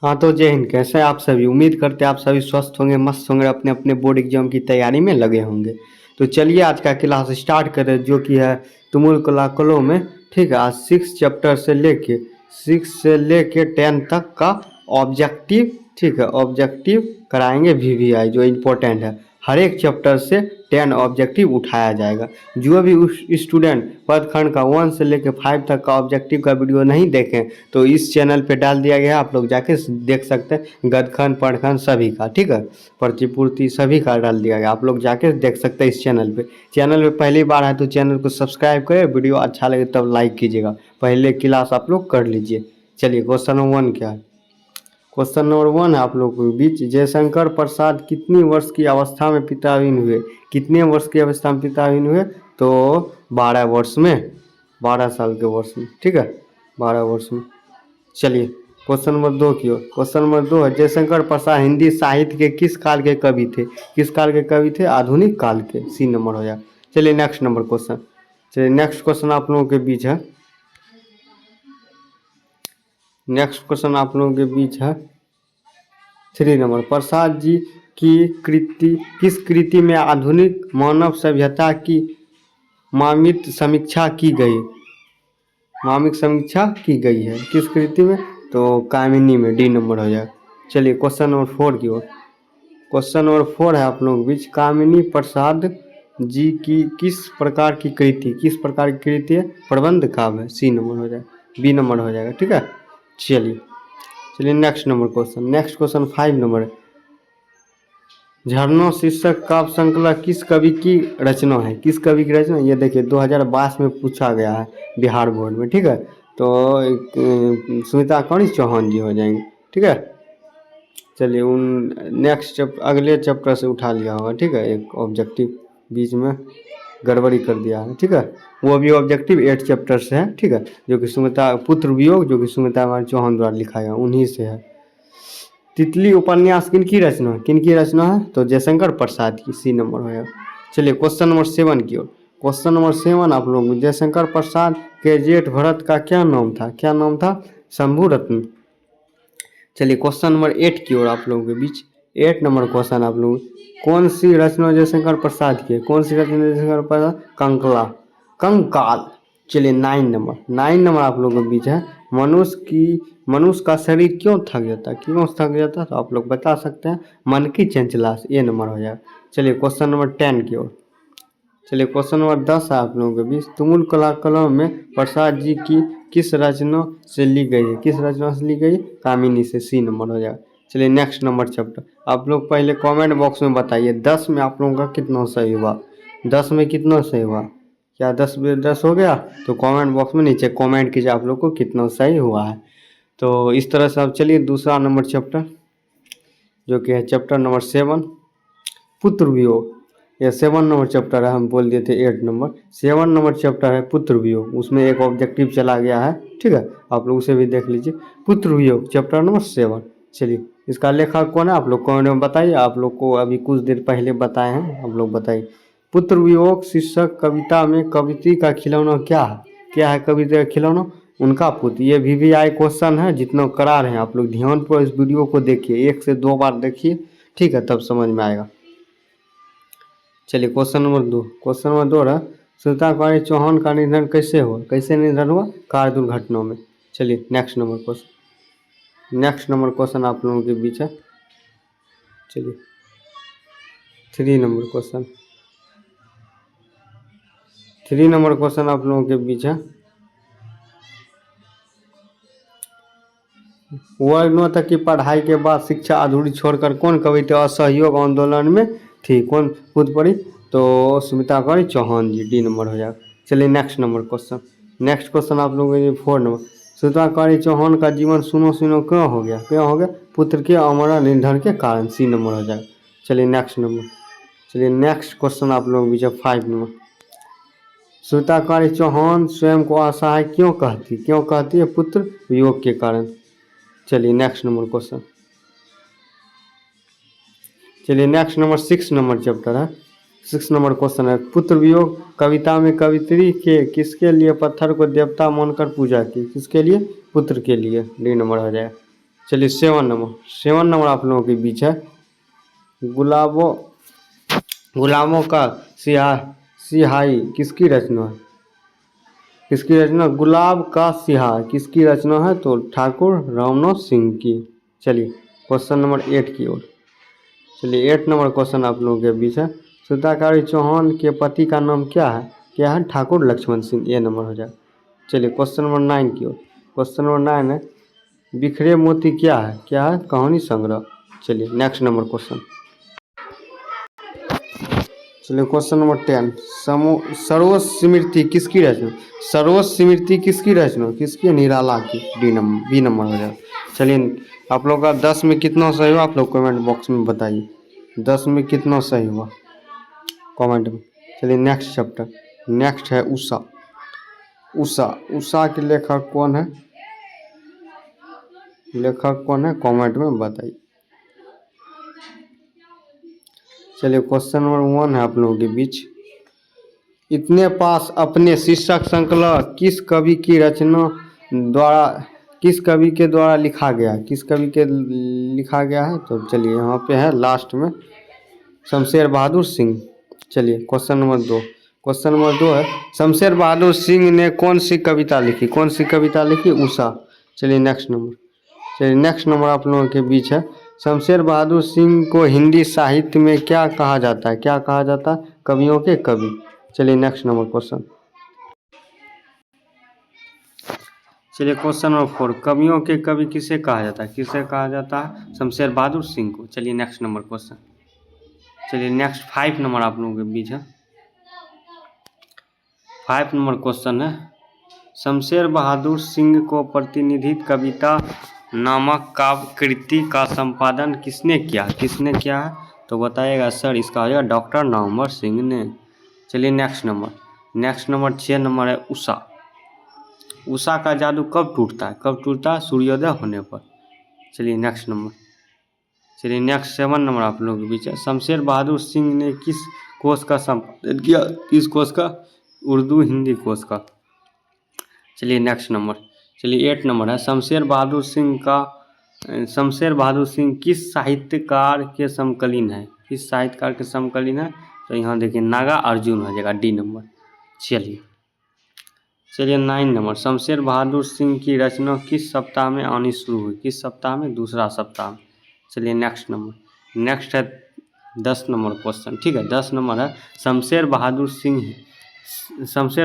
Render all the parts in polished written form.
हाँ तो जय हिंद। कैसे हैं आप सभी? उम्मीद करते हैं आप सभी स्वस्थ होंगे, मस्त होंगे, अपने अपने बोर्ड एग्जाम की तैयारी में लगे होंगे। तो चलिए आज का क्लास स्टार्ट करें, जो कि है तुमुल कला कलो में। ठीक है, आज 6 चैप्टर से लेके 10 तक का ऑब्जेक्टिव, ठीक है, ऑब्जेक्टिव कराएंगे VVI, जो इम्पोर्टेंट है। हर एक चैप्टर से 10 ऑब्जेक्टिव उठाया जाएगा। जो भी उस स्टूडेंट पदखंड का 1 से लेकर 5 तक का ऑब्जेक्टिव का वीडियो नहीं देखें तो इस चैनल पे डाल दिया गया है, आप लोग जाके देख सकते हैं। गदखंड पढ़खंड सभी का, ठीक है, प्रतिपूर्ति सभी का डाल दिया गया, आप लोग जाके देख सकते हैं इस चैनल पे। चैनल पे पहली बार है तो चैनल को सब्सक्राइब करें, वीडियो अच्छा लगे तब लाइक कीजिएगा। पहले क्लास आप लोग कर लीजिए। चलिए क्वेश्चन नंबर 1 क्या है? क्वेश्चन नंबर 1 है आप लोग के बीच। जयशंकर प्रसाद कितनी वर्ष की अवस्था में पिताविन हुए? कितने वर्ष की अवस्था में पिताविन हुए? तो 12 वर्ष में, 12 साल के वर्ष में, ठीक है, 12 वर्ष में। चलिए क्वेश्चन नंबर 2 की ओर। क्वेश्चन नंबर 2 है, जयशंकर प्रसाद हिंदी साहित्य के किस काल के कवि थे? किस काल के कवि थे? आधुनिक काल के। सी नंबर हो जाए। चलिए नेक्स्ट नंबर क्वेश्चन। चलिए नेक्स्ट क्वेश्चन आप लोगों के बीच है। नेक्स्ट क्वेश्चन आप लोगों के बीच है 3 नंबर। प्रसाद जी की कृति, किस कृति में आधुनिक मानव सभ्यता की मामिक समीक्षा की गई? मामिक समीक्षा की गई है किस कृति में? तो कामिनी में। डी नंबर हो जाएगा। चलिए क्वेश्चन नंबर 4 की ओर। क्वेश्चन नंबर 4 है आप लोगों के बीच। कामिनी प्रसाद जी की किस प्रकार की कृति, किस प्रकार की कृति है? प्रबंध काव्य है। सी नंबर हो जाएगा। बी नंबर हो जाएगा, ठीक है। चलिए next number question. Next question 5 number है। झरनों शीर्षक काव्य श्रृंखला किस कवि की रचना है? किस कवि की रचना? ये देखिए 2022 में पूछा गया है बिहार बोर्ड में, ठीक है। तो सुमित्रा कौड़ी चौहान जी हो जाएंगे, ठीक है। चलिए उन नेक्स्ट अगले चैप्टर से उठा लिया होगा, ठीक है। एक ऑब्जेक्टिव बीच में गड़बड़ी कर दिया है, ठीक है। वो भी ऑब्जेक्टिव 8 चैप्टर से है, ठीक है, जो कि सुमित्रा पुत्र वियोग, जो कि सुमित्रा चौहान द्वारा लिखा गया, उन्हीं से है। तितली उपन्यास किनकी रचना, किनकी रचना है? तो जयशंकर प्रसाद की। सी नंबर है। चलिए क्वेश्चन नंबर 7 की ओर। क्वेश्चन नंबर 7 आप लोग, जयशंकर प्रसाद के जेठ भरत का क्या नाम था? क्या नाम था? शंभु रत्न। चलिए क्वेश्चन नंबर 8 की ओर आप लोगों के बीच। 8 नंबर क्वेश्चन आप लोग, कौन सी रचना जयशंकर प्रसाद की? कौन सी रचना जयशंकर प्रसाद? कंकला, कंकाल। चलिए 9 नंबर आप लोगों के बीच है। मनुष्य का शरीर क्यों थक जाता है? क्यों थक जाता है? तो आप लोग बता सकते हैं, मन की चंचला से। ये नंबर हो जाएगा। चलिए क्वेश्चन नंबर 10 की ओर। चलिए क्वेश्चन नंबर 10 है आप लोगों के बीच। तुमुल कला कलम में प्रसाद जी की किस रचना से ली गई है? किस रचना से ली गई? कामिनी से। सी नंबर हो जाएगा। चलिए नेक्स्ट नंबर चैप्टर। आप लोग पहले कमेंट बॉक्स में बताइए 10 में आप लोगों का कितना सही हुआ? 10 में कितना सही हुआ? क्या 10 में 10 हो गया? तो कमेंट बॉक्स में नीचे कमेंट कीजिए आप लोग को कितना सही हुआ है। तो इस तरह से अब चलिए दूसरा नंबर चैप्टर, जो कि है चैप्टर नंबर 7, पुत्र वियोग। यह 7 नंबर चैप्टर है, हम बोल दिए थे 8 नंबर। 7 नंबर चैप्टर है पुत्र वियोग, उसमें एक ऑब्जेक्टिव चला गया है, ठीक है, आप लोग उसे भी देख लीजिए। पुत्र वियोग चैप्टर नंबर 7। चलिए इसका लेखक कौन है? आप लोग कमेंट में बताइए। आप लोग को अभी कुछ देर पहले बताए हैं, आप लोग बताइए। पुत्र वियोग शीर्षक कविता में कविता का खिलौना क्या है? क्या है कविता का खिलौना? उनका पुत्र। ये VVI क्वेश्चन है, जितना करा रहे हैं आप लोग ध्यान पर इस वीडियो को देखिए, 1 से 2 बार देखिए, ठीक है, तब समझ में आएगा। चलिए क्वेश्चन नंबर 2। क्वेश्चन नंबर 2 रहा, सुमित्रा कुमारी चौहान का निधन कैसे हुआ? कैसे निधन हुआ? कार दुर्घटना में। चलिए next number question. Next number question आप लोगों के बीच है। चलिए 3 नंबर क्वेश्चन। 3 नंबर क्वेश्चन आप लोगों के बीच है। वर्णों तक की पढ़ाई के बाद शिक्षा अधूरी छोड़कर कौन कविता असहयोग आंदोलन में थी? कौन कूद पड़ी? तो सुमित्रा कुमारी चौहान जी। डी नंबर हो जाएगा। चलिए next number question. Next question आप लोगों के 4 नंबर। सुमित्रा कुमारी चौहान का जीवन सुनो सुनो क्यों हो गया? क्यों हो गया? पुत्र के अमर निधन के कारण। सी नंबर हो जाएगा। चलिए नेक्स्ट नंबर। चलिए नेक्स्ट क्वेश्चन आप लोगों के बीच 5 नंबर। सुमित्रा कुमारी चौहान स्वयं को असहाय क्यों कहती? क्यों कहती है? पुत्र वियोग के कारण। चलिए नेक्स्ट नंबर क्वेश्चन। चलिए नेक्स्ट नंबर 6 नंबर चैप्टर है। 6 नंबर क्वेश्चन है, पुत्र वियोग कविता में कवित्री के किसके लिए पत्थर को देवता मानकर पूजा की? किसके लिए? पुत्र के लिए। डी नंबर हो जाएगा। चलिए 7 नंबर आप लोगों के बीच है। गुलाबों गुलामों का सिहाई किसकी रचना है? किसकी रचना? गुलाब का सिहार किसकी रचना है? तो ठाकुर रामनाथ सिंह की। चलिए क्वेश्चन नंबर 8 की ओर। चलिए 8 नंबर क्वेश्चन आप लोगों के बीच है। सुधाकारी चौहान के पति का नाम क्या है? क्या है? ठाकुर लक्ष्मण सिंह। ये नंबर हो जाए। चलिए क्वेश्चन नंबर 9 की ओर। क्वेश्चन नंबर 9 है बिखरे मोती क्या है? क्या है? कहानी संग्रह। चलिए नेक्स्ट नंबर क्वेश्चन। चलिए क्वेश्चन नंबर 10 सरोज स्मृति किसकी रचना? सरोज स्मृति किसकी रचना? किसकी? निराला की। बी नंबर हो जाए। चलिए आप लोग का 10 में कितना सही हुआ आप लोग कमेंट बॉक्स में बताइए। 10 में कितना सही हुआ कमेंट में। चलिए नेक्स्ट चैप्टर। नेक्स्ट है उषा। उषा के लेखक कौन है? लेखक कौन है कमेंट में बताइए। चलिए क्वेश्चन नंबर 1 है आप लोगों के बीच। इतने पास अपने शीर्षक श्रृंखला किस कवि की रचना द्वारा किस कवि के द्वारा लिखा गया? किस कवि के लिखा गया है? तो चलिए यहाँ पे है लास्ट में शमशेर बहादुर सिंह। चलिए क्वेश्चन नंबर 2। क्वेश्चन नंबर 2 है शमशेर बहादुर सिंह ने कौन सी कविता लिखी? कौन सी कविता लिखी? उषा। चलिए नेक्स्ट नंबर। चलिए नेक्स्ट नंबर आप लोगों के बीच है शमशेर बहादुर सिंह को हिंदी साहित्य में क्या कहा जाता है? क्या कहा जाता है? कवियों के कवि। चलिए नेक्स्ट नंबर क्वेश्चन। चलिए क्वेश्चन नंबर 4 कवियों के कवि किसे कहा जाता है? किसे कहा जाता है? शमशेर बहादुर सिंह को। चलिए नेक्स्ट नंबर क्वेश्चन। चलिए नेक्स्ट 5 नंबर आप लोगों के बीच है। 5 नंबर क्वेश्चन है शमशेर बहादुर सिंह को प्रतिनिधित कविता नामक काव्य कृति का संपादन किसने किया? किसने किया है? तो बताइएगा सर। इसका हो जाएगा डॉक्टर नवंबर सिंह ने। चलिए नेक्स्ट नंबर 6 नंबर है उषा। उषा का जादू कब टूटता है? कब टूटता है? सूर्योदय होने पर। चलिए नेक्स्ट नंबर। चलिए नेक्स्ट 7 नंबर आप लोगों के बीच है शमशेर बहादुर सिंह ने किस कोश का संपादन किया? किस कोश का? उर्दू हिंदी कोश का। चलिए नेक्स्ट नंबर। चलिए 8 नंबर है शमशेर बहादुर सिंह किस साहित्यकार के समकालीन है? किस साहित्यकार के समकालीन है? तो यहाँ देखिए नागा अर्जुन हो जाएगा। D number. चलिए 9 नंबर शमशेर बहादुर सिंह की रचना किस सप्ताह में आनी शुरू हुई? किस सप्ताह में? दूसरा सप्ताह में। चलिए नेक्स्ट नंबर। नेक्स्ट है 10 नंबर क्वेश्चन। ठीक है 10 नंबर है शमशेर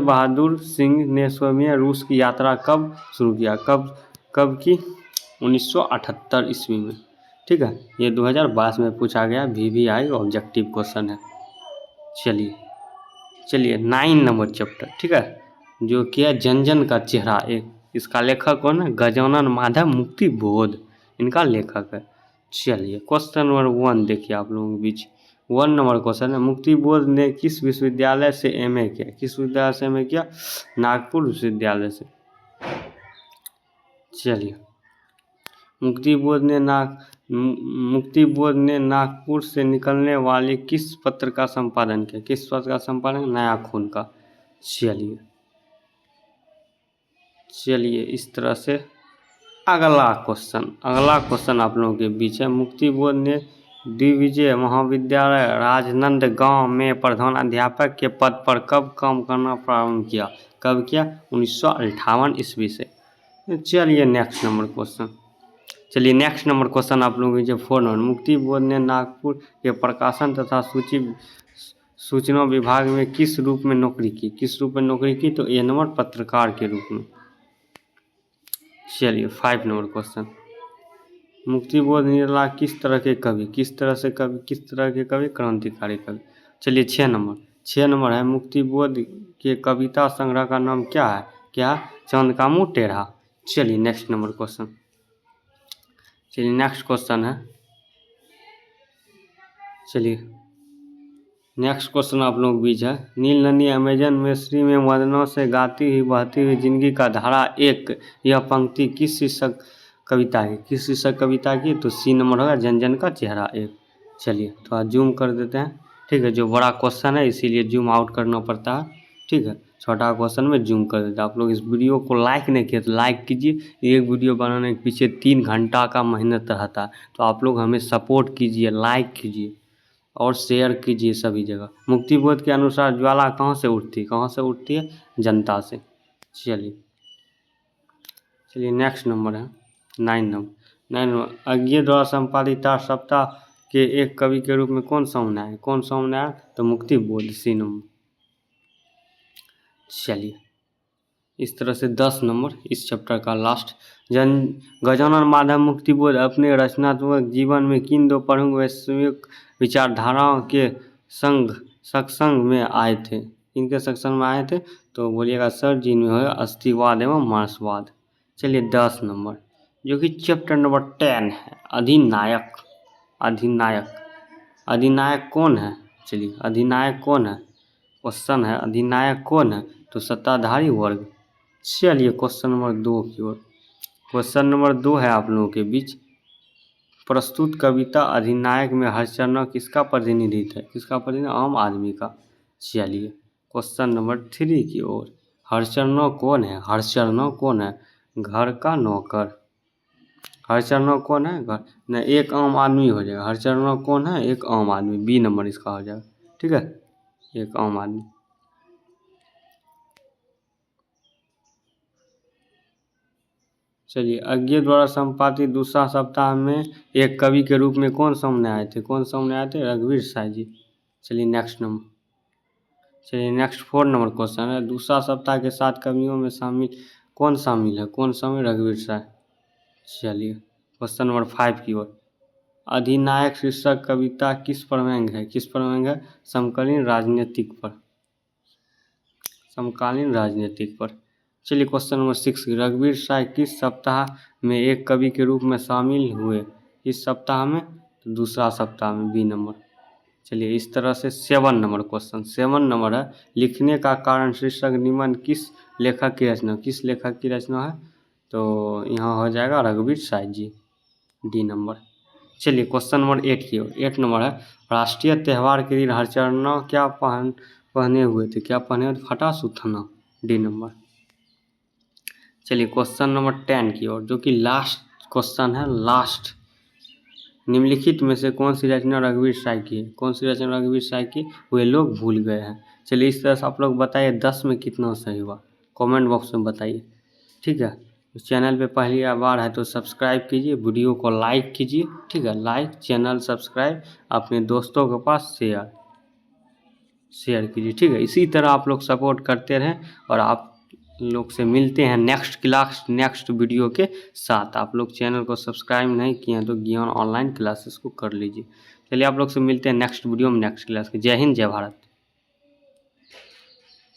बहादुर सिंह ने स्वयं रूस की यात्रा कब शुरू किया? कब की? 1978 ईस्वी में। ठीक है ये 2022 में पूछा गया VVI ऑब्जेक्टिव क्वेश्चन है। चलिए 9 नंबर चैप्टर। ठीक है जो कि है जन जन का चेहरा। एक इसका लेखक कौन है? गजानन माधव मुक्ति बोध इनका लेखक है। चलिए क्वेश्चन नंबर 1 देखिए आप लोगों के बीच। 1 नंबर क्वेश्चन है मुक्ति बोध ने किस विश्वविद्यालय से MA किया? किस विद्यालय से MA किया? नागपुर विश्वविद्यालय से। चलिए मुक्ति बोध ने नागपुर से निकलने वाले किस पत्र का संपादन किया? किस पत्र का संपादन? नया खून का। चलिए इस तरह से अगला क्वेश्चन आप लोगों के बीच है मुक्ति बोध ने दिग्विजय महाविद्यालय राजनांदगांव में प्रधान अध्यापक के पद पर कब काम करना प्रारंभ किया? कब किया? 1958 ईस्वी से। चलिए नेक्स्ट नंबर क्वेश्चन आप लोगों के 4 नंबर मुक्ति बोध ने नागपुर के प्रकाशन तथा सूचना विभाग में किस रूप में नौकरी की? किस रूप में नौकरी की? तो A नंबर पत्रकार के रूप में। चलिए 5 नंबर क्वेश्चन मुक्ति बोध निराला किस तरह के कवि? किस तरह के कवि? क्रांतिकारी कवि। चलिए 6 नंबर है मुक्ति बोध के कविता संग्रह का नाम क्या है? चांद का मुंह टेढ़ा। चलिए नेक्स्ट क्वेश्चन आप लोग बीच है नील नदी अमेजन में श्री में वदनों से गाती हुई बहती हुई जिंदगी का धारा एक यह पंक्ति किस शीर्षक कविता की? तो C नंबर होगा जन जन का चेहरा एक। चलिए थोड़ा जूम कर देते हैं। ठीक है जो बड़ा क्वेश्चन है इसीलिए जूम आउट करना पड़ता है। ठीक है छोटा क्वेश्चन में जूम कर देता है। आप लोग इस वीडियो को लाइक नहीं किए तो लाइक कीजिए। एक वीडियो बनाने के पीछे 3 घंटा का मेहनत रहता है, तो आप लोग हमें सपोर्ट कीजिए, लाइक कीजिए और शेयर कीजिए सभी जगह। मुक्तिबोध के अनुसार ज्वाला कहाँ से उठती है? कहाँ से उठती है? जनता से। चलिए नेक्स्ट नंबर है 9 नंबर। अज्ञे द्वारा संपादित सप्ताह के एक कवि के रूप में कौन सामने आया? कौन सामने आया? तो मुक्तिबोध, सी नंबर। चलिए इस तरह से 10 नंबर इस चैप्टर का लास्ट। गजानन माधव मुक्तिबोध अपने रचनात्मक जीवन में किन दो प्रमुख वैश्विक विचारधाराओं के सत्संग में आए थे? इनके सत्संग में आए थे तो बोलिएगा सर जी में है अस्तिवाद एवं मार्क्सवाद। चलिए 10 नंबर जो कि चैप्टर नंबर 10 है, अधिनायक। अधिनायक कौन है? चलिए अधिनायक कौन है? क्वेश्चन है अधिनायक कौन है? तो सत्ताधारी वर्ग। चलिए क्वेश्चन नंबर 2 की ओर। क्वेश्चन नंबर 2 है आप लोगों के बीच। प्रस्तुत कविता अधिनायक में हरिश्चंद्र किसका प्रतिनिधित्व है? किसका प्रतिनिधित्व? आम आदमी का। चलिए क्वेश्चन नंबर 3 की ओर। हरिश्चंद्र कौन है? हरिश्चंद्र कौन है? घर का नौकर। हरिश्चंद्र कौन है? घर नहीं, एक आम आदमी हो जाएगा। हरिश्चंद्र कौन है? एक आम आदमी, बी नंबर इसका हो जाएगा। ठीक है, एक आम आदमी। चलिए अज्ञे द्वारा संपादित दूसरा सप्ताह में एक कवि के रूप में कौन सामने आए थे? कौन सामने आए थे? रघुवीर साय जी। चलिए नेक्स्ट नंबर। चलिए नेक्स्ट 4 नंबर क्वेश्चन है। दूसरा सप्ताह के 7 कवियों में कौन शामिल है? कौन शामिल? रघुवीर साय। चलिए क्वेश्चन नंबर 5 की ओर। अधिनायक शीर्षक कविता किस पर व्यंग है? किस पर व्यंग है? समकालीन राजनीतिक पर। समकालीन राजनीतिक पर। चलिए क्वेश्चन नंबर 6। रघुवीर साय किस सप्ताह में एक कवि के रूप में शामिल हुए? इस सप्ताह में? तो दूसरा सप्ताह में, बी नंबर। चलिए इस तरह से 7 नंबर क्वेश्चन। 7 नंबर है लिखने का कारण शीर्षक निम्न किस लेखक की रचना? किस लेखक की रचना है? तो यहाँ हो जाएगा रघुवीर साय जी, डी नंबर। चलिए क्वेश्चन नंबर 8 की ओर। 8 नंबर है राष्ट्रीय त्यौहार के दिन हरिश्चंद्र क्या पहने हुए थे? क्या पहने हुए थे? फटा सुथना, डी नंबर। चलिए क्वेश्चन नंबर 10 की ओर जो कि लास्ट क्वेश्चन है, लास्ट। निम्नलिखित में से कौन सी रचना रघुवीर साय की है? कौन सी रचना रघुवीर साय की? वे लोग भूल गए हैं। चलिए इस तरह से आप लोग बताइए 10 में कितना सही हुआ, कमेंट बॉक्स में बताइए। ठीक है, चैनल पे पहली बार है तो सब्सक्राइब कीजिए, वीडियो को लाइक कीजिए। ठीक है, लाइक, चैनल सब्सक्राइब, अपने दोस्तों के पास शेयर कीजिए। ठीक है, इसी तरह आप लोग सपोर्ट करते रहें और आप लोग से मिलते हैं नेक्स्ट क्लास, नेक्स्ट वीडियो के साथ। आप लोग चैनल को सब्सक्राइब नहीं किए हैं तो ज्ञान ऑनलाइन क्लासेस को कर लीजिए। चलिए आप लोग से मिलते हैं नेक्स्ट वीडियो में, नेक्स्ट क्लास के। जय हिंद, जय भारत।